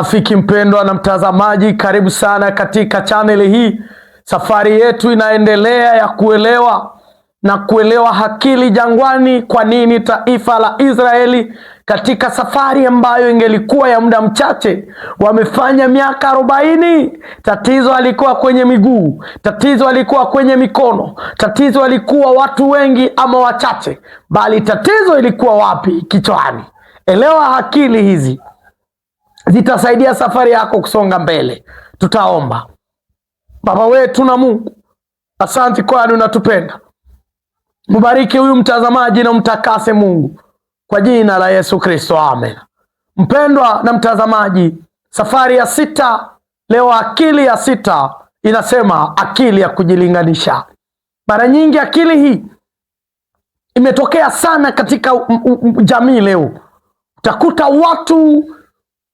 Rafiki mpendwa na mtazamaji, karibu sana katika chaneli hii. Safari yetu inaendelea ya kuelewa akili jangwani. Kwa nini taifa la Israeli katika safari ambayo ingelikuwa ya muda mchache wamefanya miaka 40? Tatizo alikuwa kwenye miguu, tatizo alikuwa kwenye mikono, tatizo alikuwa watu wengi ama wachache, bali tatizo ilikuwa wapi? Kichwani. Elewa akili hizi zitasaidia safari yako kusonga mbele. Tutaomba. Baba wetu na Mungu, asante kwani unatupenda. Mubariki huyu mtazamaji na mtakase Mungu, kwa jina la Yesu Kristo, amen. Mpendwa na mtazamaji, safari ya 6 leo, akili ya 6 inasema akili ya kujilinganisha. Mara nyingi akili hii imetokea sana katika jamii leo. Utakuta watu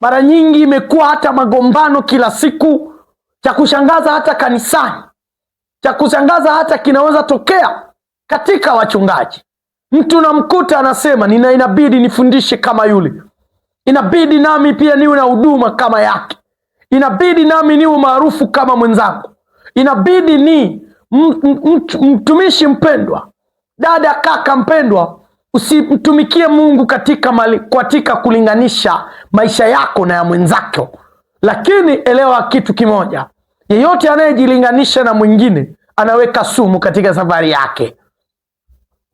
mara nyingi imekuwa hata magombano kila siku. Cha kushangaza hata kanisani, cha kushangaza hata kinaweza tokea katika wachungaji. Mtu namkuta anasema inabidi nifundishe kama yule, inabidi nami pia niwe na huduma kama yake, inabidi nami niwe maarufu kama mwenzangu, inabidi ni mtumishi mpendwa, dada, kaka mpendwa, usimtumikie Mungu katika kulinganisha maisha yako na ya mwenzako. Lakini elewa kitu kimoja, yeyote anayejilinganisha na mwingine anaweka sumu katika safari yake.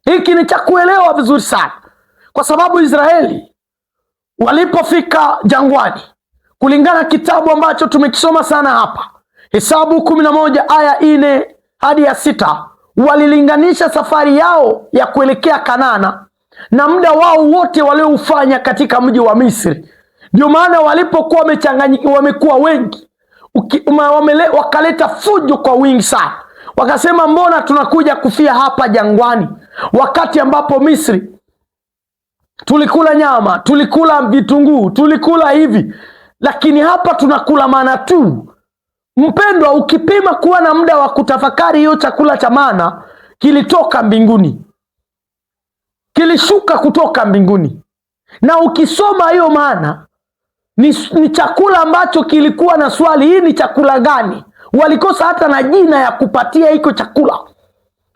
Hiki ni cha kuelewa vizuri sana, kwa sababu Israeli walipofika jangwani, kulingana kitabu ambacho tumekisoma sana hapa, Hesabu 11 aya 4 hadi ya 6, walilinganisha safari yao ya kuelekea Kanaana na muda wao wote walioufanya katika mji wa Misri. Ndio maana walipokuwa wamechanganyika, wamekuwa wengi, wakaleta fujo kwa wingi sana. Wakasema, mbona tunakuja kufia hapa jangwani, wakati ambapo Misri tulikula nyama, tulikula vitunguu, tulikula hivi, lakini hapa tunakula mana tu. Mpendwa, ukipima kuwa na muda wa kutafakari, hiyo chakula cha mana kilitoka mbinguni, kilishuka kutoka mbinguni. Na ukisoma hiyo mana ni chakula ambacho kilikuwa na swali, hii ni chakula gani? Walikosa hata na jina ya kupatia hiko chakula,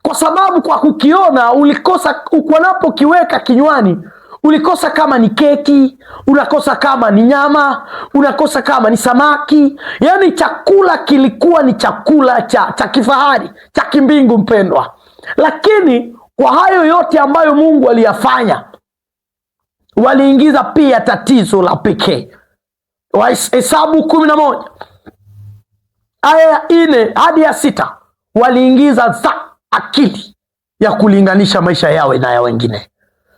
kwa sababu kwa kukiona ulikosa, wanapokiweka kinywani ulikosa kama ni keki, unakosa kama ni nyama, unakosa kama ni samaki. Yaani chakula kilikuwa ni chakula cha kifahari, cha kimbingu mpendwa. Lakini kwa hayo yote ambayo Mungu aliyafanya, waliingiza pia tatizo la pekee. Hesabu 11 aya ya 4 hadi ya 6, waliingiza akili ya kulinganisha maisha yao na ya wengine.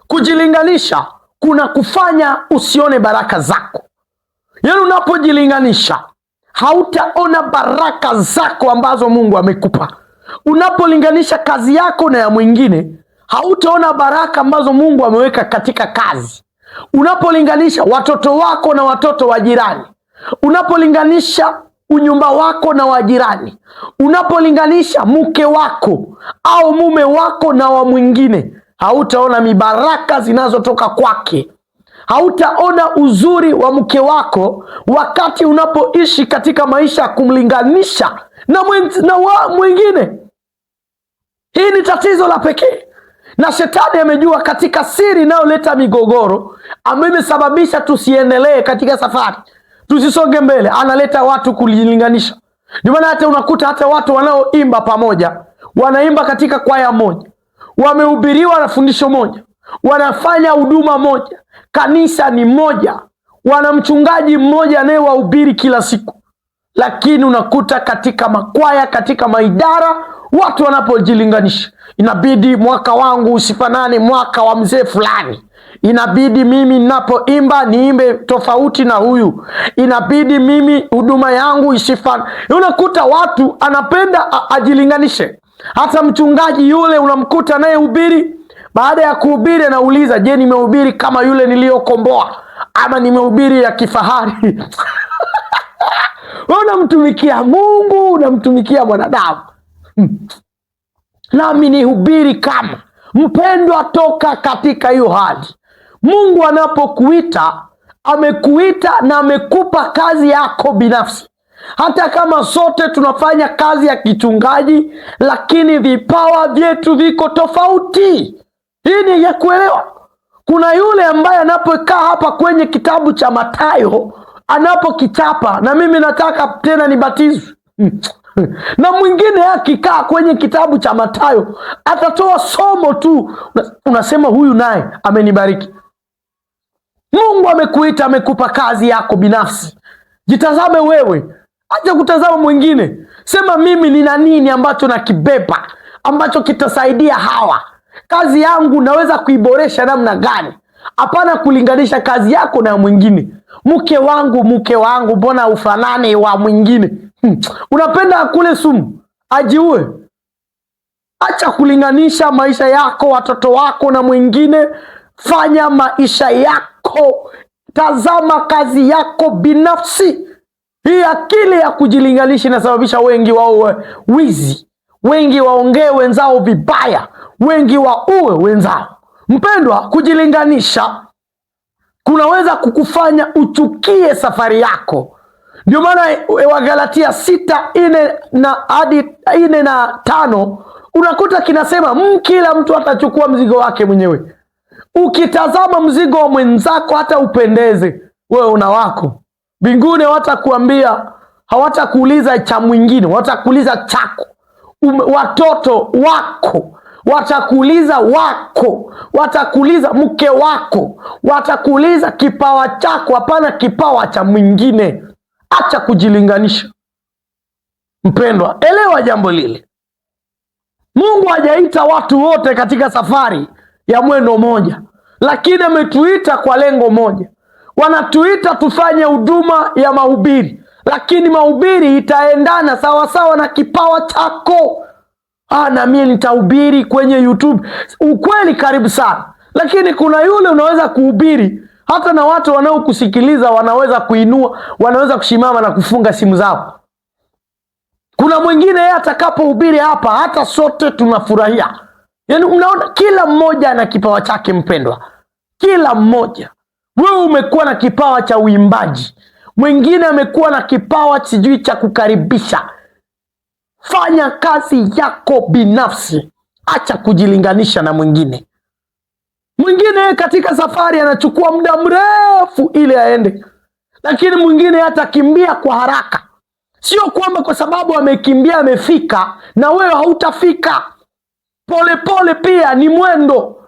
Kujilinganisha kuna kufanya usione baraka zako. Yaani unapojilinganisha hautaona baraka zako ambazo Mungu amekupa. Unapolinganisha kazi yako na ya mwingine, hautaona baraka ambazo Mungu ameweka katika kazi. Unapolinganisha watoto wako na watoto wa jirani, unapolinganisha unyumba wako na wa jirani, unapolinganisha mke wako au mume wako na wa mwingine, hautaona mibaraka zinazotoka kwake. Hautaona uzuri wa mke wako wakati unapoishi katika maisha ya kumlinganisha na mwingine. Hii ni tatizo la pekee, na shetani amejua katika siri inayoleta migogoro ambayo imesababisha tusiendelee katika safari, tusisonge mbele. Analeta watu kujilinganisha. Ndio maana hata unakuta hata watu wanaoimba pamoja, wanaimba katika kwaya moja, wamehubiriwa na fundisho moja, wanafanya huduma moja, kanisa ni moja, wana mchungaji mmoja anayewahubiri kila siku. Lakini unakuta katika makwaya, katika maidara, watu wanapojilinganisha, inabidi mwaka wangu usifanane mwaka wa mzee fulani, inabidi mimi ninapoimba niimbe tofauti na huyu, inabidi mimi huduma yangu isifane. Unakuta watu anapenda ajilinganishe. Hata mchungaji yule unamkuta anayehubiri, baada ya kuhubiri anauliza, je, nimehubiri kama yule niliyokomboa ama nimehubiri ya kifahari? Unamtumikia Mungu, unamtumikia mwanadamu. Nami nihubiri kama mpendwa. Toka katika hiyo hali. Mungu anapokuita amekuita na amekupa kazi yako binafsi. Hata kama sote tunafanya kazi ya kichungaji, lakini vipawa vyetu viko tofauti. Hii ni ya kuelewa. Kuna yule ambaye anapokaa hapa kwenye kitabu cha Mathayo anapokichapa, na mimi nataka tena nibatizwe na mwingine akikaa kwenye kitabu cha Mathayo atatoa somo tu, unasema huyu naye amenibariki. Mungu amekuita, amekupa kazi yako binafsi. Jitazame wewe, acha kutazama mwingine. Sema mimi nina nini ambacho nakibeba, ambacho kitasaidia hawa. Kazi yangu naweza kuiboresha namna gani? Hapana kulinganisha kazi yako na mwingine. Mke wangu, mbona ufanane wa mwingine? Unapenda akule sumu ajiue? Acha kulinganisha maisha yako, watoto wako na mwingine. Fanya maisha yako, tazama kazi yako binafsi. Hii akili ya kujilinganisha inasababisha wengi wao wizi, wengi waongee wenzao vibaya, wengi waue wenzao. Mpendwa, kujilinganisha kunaweza kukufanya uchukie safari yako. Ndio maana Wagalatia 6:4-5 unakuta kinasema kila mtu atachukua mzigo wake mwenyewe. Ukitazama mzigo wa mwenzako hata upendeze, wewe una wako. Mbinguni hawatakuambia, hawatakuuliza cha mwingine, watakuuliza chako. Watoto wako watakuuliza wako, watakuuliza mke wako, watakuuliza kipawa chako, hapana kipawa cha mwingine. Acha kujilinganisha. Mpendwa, elewa jambo lile. Mungu hajaita watu wote katika safari ya mwendo moja, lakini ametuita kwa lengo moja. Wanatuita tufanye huduma ya mahubiri, lakini mahubiri itaendana sawasawa na kipawa chako. Na mimi nitahubiri kwenye YouTube. Ukweli karibu sana, lakini kuna yule unaweza kuhubiri hata na watu wanaokusikiliza wanaweza kuinua, wanaweza kushimama na kufunga simu zao. Kuna mwingine yeye atakapohubiri hapa hata sote tunafurahia. Yaani unaona kila mmoja ana kipawa chake mpendwa. Kila mmoja. Wewe umekuwa na kipawa cha uimbaji. Mwingine amekuwa na kipawa sijui cha kukaribisha. Fanya kazi yako binafsi. Acha kujilinganisha na mwingine. Mwingine katika safari anachukua muda mrefu ili aende, lakini mwingine atakimbia kwa haraka. Sio kwamba kwa sababu amekimbia amefika na wewe hautafika. Pole pia ni mwendo,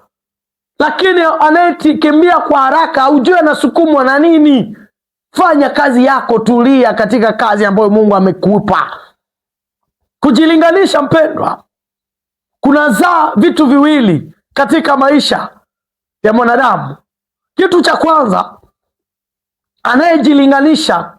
lakini anayekimbia kwa haraka hujui anasukumwa na nini. Fanya kazi yako, tulia katika kazi ambayo Mungu amekupa. Kujilinganisha mpendwa, kunazaa vitu viwili katika maisha ya mwanadamu. Kitu cha kwanza, anayejilinganisha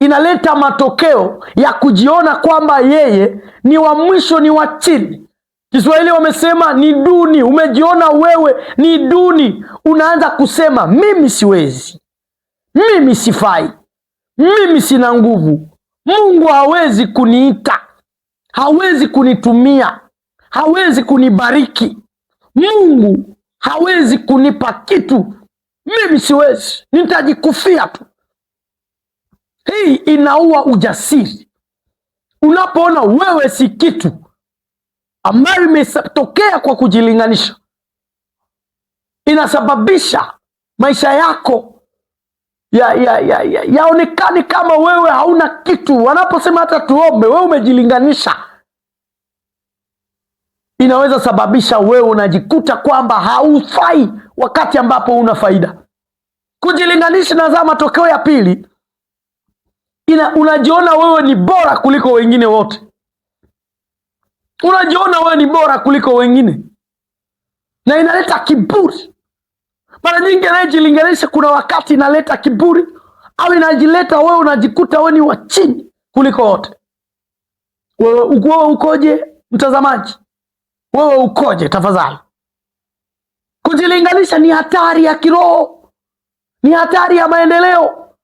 inaleta matokeo ya kujiona kwamba yeye ni wa mwisho, ni wa chini. Kiswahili wamesema ni duni. Umejiona wewe ni duni, unaanza kusema mimi siwezi, mimi sifai, mimi sina nguvu, Mungu hawezi kuniita, hawezi kunitumia, hawezi kunibariki, Mungu hawezi kunipa kitu, mimi siwezi, nitajikufia tu. Hii inaua ujasiri. Unapoona wewe si kitu, ambayo imetokea kwa kujilinganisha, inasababisha maisha yako yaonekane kama wewe hauna kitu. Wanaposema hata tuombe, wewe umejilinganisha, inaweza sababisha wewe unajikuta kwamba haufai wakati ambapo una faida. Kujilinganisha na matokeo ya pili, unajiona wewe ni bora kuliko wengine wote. Unajiona wewe ni bora kuliko wengine, na inaleta kiburi. Mara nyingi anayejilinganisha kuna wakati inaleta kiburi, au inajileta wewe unajikuta wewe ni wa chini kuliko wote. Wewe ukoje mtazamaji? Wewe ukoje tafadhali? Kujilinganisha ni hatari ya kiroho, ni hatari ya maendeleo,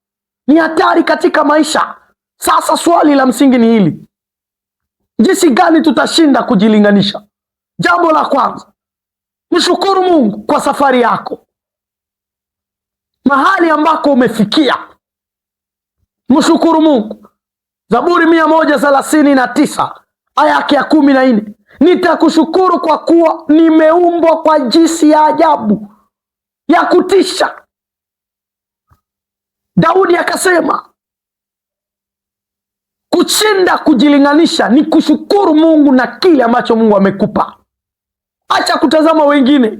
ni hatari katika maisha. Sasa swali la msingi ni hili: jinsi gani tutashinda kujilinganisha? Jambo la kwanza, mshukuru Mungu kwa safari yako. mahali ambako umefikia, mshukuru Mungu. Zaburi 139 aya yake ya 14, nitakushukuru kwa kuwa nimeumbwa kwa jinsi ya ajabu ya kutisha. Daudi akasema kushinda kujilinganisha ni kushukuru Mungu na kile ambacho Mungu amekupa. Acha kutazama wengine.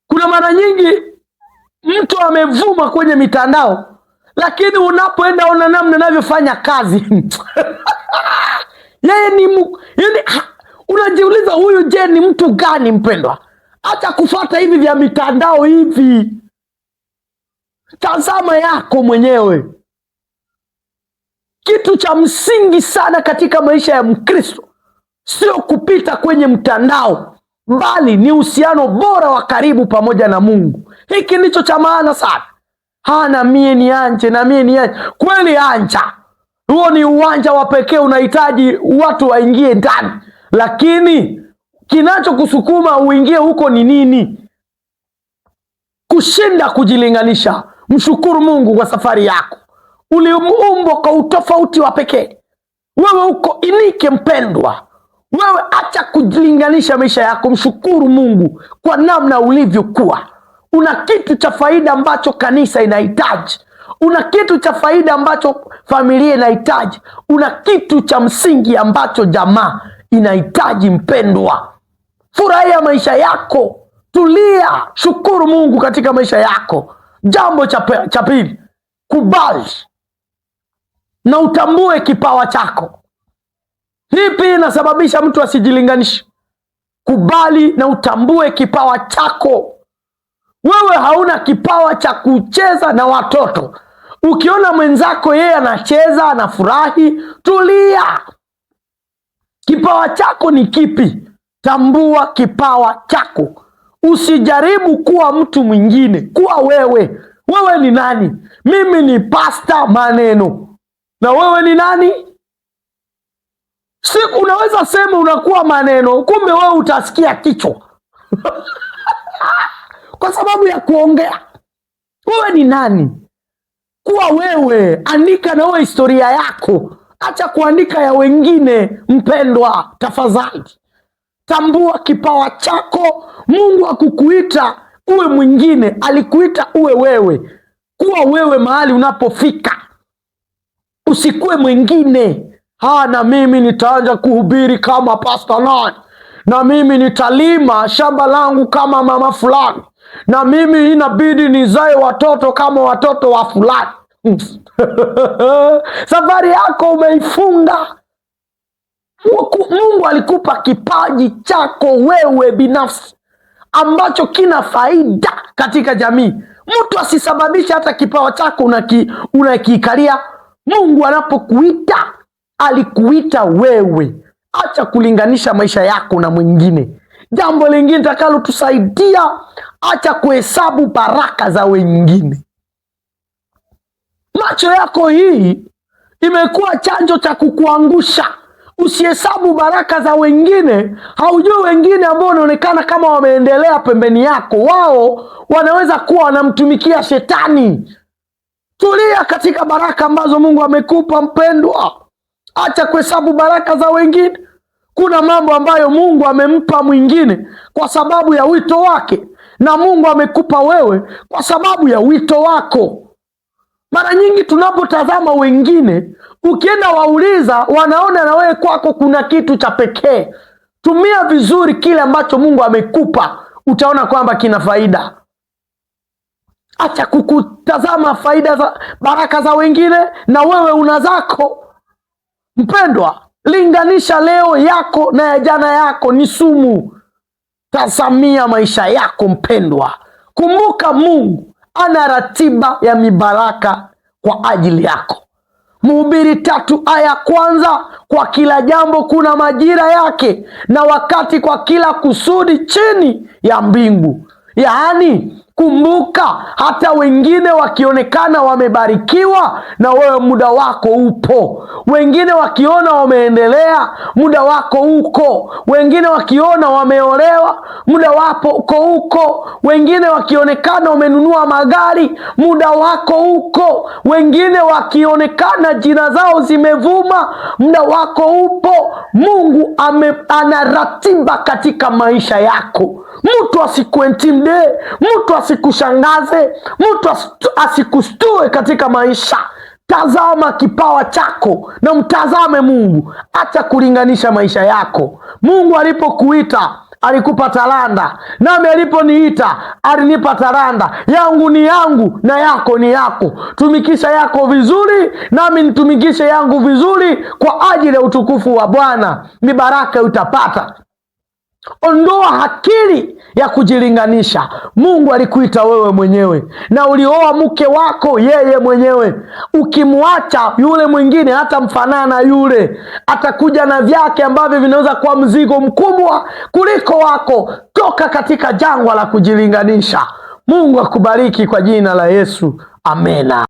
Kuna mara nyingi mtu amevuma kwenye mitandao, lakini unapoenda ona namna anavyofanya kazi yeye ni yani, unajiuliza huyu je ni mtu gani mpendwa? Acha kufuata hivi vya mitandao hivi. Tazama yako mwenyewe. Kitu cha msingi sana katika maisha ya Mkristo sio kupita kwenye mtandao, bali ni uhusiano bora wa karibu pamoja na Mungu. Hiki ndicho cha maana sana. Na mie ni anje, na mie ni anje. Kweli anja, huo ni uwanja wa pekee, unahitaji watu waingie ndani, lakini kinachokusukuma uingie huko ni nini? Kushinda kujilinganisha. Mshukuru Mungu kwa safari yako. Uliumbwa kwa utofauti wa pekee. Wewe uko inike mpendwa. Wewe acha kujilinganisha maisha yako. Mshukuru Mungu kwa namna ulivyokuwa. Una kitu cha faida ambacho kanisa inahitaji. Una kitu cha faida ambacho familia inahitaji. Una kitu cha msingi ambacho jamaa inahitaji mpendwa. Furahia maisha yako. Tulia, shukuru Mungu katika maisha yako. Jambo cha pili, kubali na utambue kipawa chako. Hii pia inasababisha mtu asijilinganishe. Kubali na utambue kipawa chako. Wewe hauna kipawa cha kucheza na watoto. Ukiona mwenzako yeye anacheza, anafurahi, tulia. Kipawa chako ni kipi? Tambua kipawa chako. Usijaribu kuwa mtu mwingine, kuwa wewe. Wewe ni nani? Mimi ni Pastor Maneno. Na wewe ni nani? Unaweza sema unakuwa Maneno, kumbe wewe utasikia kichwa kwa sababu ya kuongea. Wewe ni nani? Kuwa wewe. Andika na wewe historia yako. Acha kuandika ya wengine mpendwa, tafadhali. Tambua kipawa chako. Mungu hakukuita uwe mwingine, alikuita uwe wewe. Kuwa wewe mahali unapofika. Usikue mwingine. Na mimi nitaanza kuhubiri kama Pastor nani, na mimi nitalima shamba langu kama mama fulani, na mimi inabidi nizae watoto kama watoto wa fulani. Safari yako umeifunga. Mungu alikupa kipaji chako wewe binafsi ambacho kina faida katika jamii. Mtu asisababisha hata kipawa chako unakikalia. Mungu anapokuita alikuita wewe. Acha kulinganisha maisha yako na mwingine. Jambo lingine takalo tusaidia, acha kuhesabu baraka za wengine. Macho yako hii imekuwa chanzo cha kukuangusha. Usihesabu baraka za wengine. Haujui wengine ambao wanaonekana kama wameendelea pembeni yako, wao wanaweza kuwa wanamtumikia shetani. Tulia katika baraka ambazo Mungu amekupa mpendwa. Acha kuhesabu baraka za wengine. Kuna mambo ambayo Mungu amempa mwingine kwa sababu ya wito wake, na Mungu amekupa wewe kwa sababu ya wito wako. Mara nyingi tunapotazama wengine, ukienda wauliza, wanaona na wewe kwako kuna kitu cha pekee. Tumia vizuri kile ambacho Mungu amekupa, utaona kwamba kina faida. Acha kukutazama faida za baraka za wengine na wewe una zako. Mpendwa, linganisha leo yako na ya jana yako ni sumu. Tazamia maisha yako mpendwa. Kumbuka Mungu ana ratiba ya mibaraka kwa ajili yako. Mhubiri 3 aya 1, kwa kila jambo kuna majira yake na wakati kwa kila kusudi chini ya mbingu. Yaani Kumbuka, hata wengine wakionekana wamebarikiwa, na wewe muda wako upo. Wengine wakiona wameendelea, muda wako uko. Wengine wakiona wameolewa, muda wako uko. Wengine wakionekana wamenunua magari, muda wako uko. Wengine wakionekana jina zao zimevuma, muda wako upo. Mungu ana ratiba katika maisha yako. Mtu asikuintimidate, mtu asikushangaze, mtu asikustue katika maisha. Tazama kipawa chako na mtazame Mungu. Acha kulinganisha maisha yako. Mungu alipokuita alikupa talanta, nami aliponiita alinipa talanta. Yangu ni yangu na yako ni yako. Tumikisha yako vizuri, nami nitumikishe yangu vizuri, kwa ajili ya utukufu wa Bwana. Ni baraka utapata. Ondoa akili ya kujilinganisha. Mungu alikuita wewe mwenyewe, na ulioa mke wako yeye mwenyewe. Ukimwacha yule mwingine, hata mfanana yule, atakuja na vyake ambavyo vinaweza kuwa mzigo mkubwa kuliko wako. Toka katika jangwa la kujilinganisha. Mungu akubariki kwa jina la Yesu. Amena.